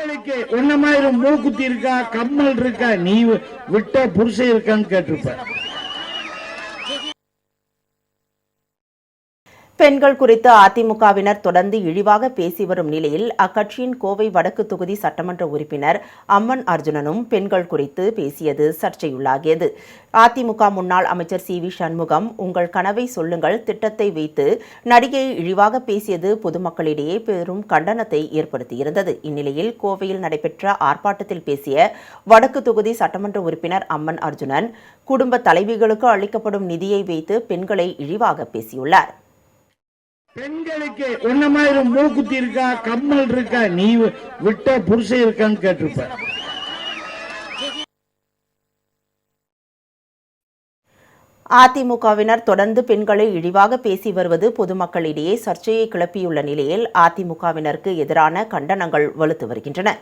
பெண்களுக்கு ஒன்னமாயிரம் மூக்குத்தி இருக்கா, கம்மல் இருக்கா, நீ விட்ட புருஷன் இருக்கான்னு கேட்டிருப்ப. பெண்கள் குறித்து அதிமுகவினர் தொடர்ந்து இழிவாக பேசி வரும் நிலையில் அக்கட்சியின் கோவை வடக்கு தொகுதி சட்டமன்ற உறுப்பினர் அம்மன் அர்ஜுனனும் பெண்கள் குறித்து பேசியது சர்ச்சையுள்ளாகியது. அதிமுக முன்னாள் அமைச்சர் சி.வி. சண்முகம் உங்கள் கனவை சொல்லுங்கள் திட்டத்தை வைத்து நடிகையை இழிவாக பேசியது பொதுமக்களிடையே பெரும் கண்டனத்தை ஏற்படுத்தியிருந்தது. இந்நிலையில் கோவையில் நடைபெற்ற ஆர்ப்பாட்டத்தில் பேசிய வடக்கு தொகுதி சட்டமன்ற உறுப்பினர் அம்மன் அர்ஜுனன் குடும்ப தலைவிகளுக்கு அளிக்கப்படும் நிதியை வைத்து பெண்களை இழிவாக பேசியுள்ளார். பெண்களுக்கு ஒன்னமாயிரம் மூக்குத்தி இருக்கா, கம்மல் இருக்கா, நீ விட்ட புருஷன் இருக்கான்னு கேட்டிருப்ப. அதிமுகவினர் தொடர்ந்து பெண்களை இழிவாக பேசி வருவது பொதுமக்களிடையே சர்ச்சையை கிளப்பியுள்ள நிலையில் அதிமுகவினருக்கு எதிரான கண்டனங்கள் வலுத்து வருகின்றன.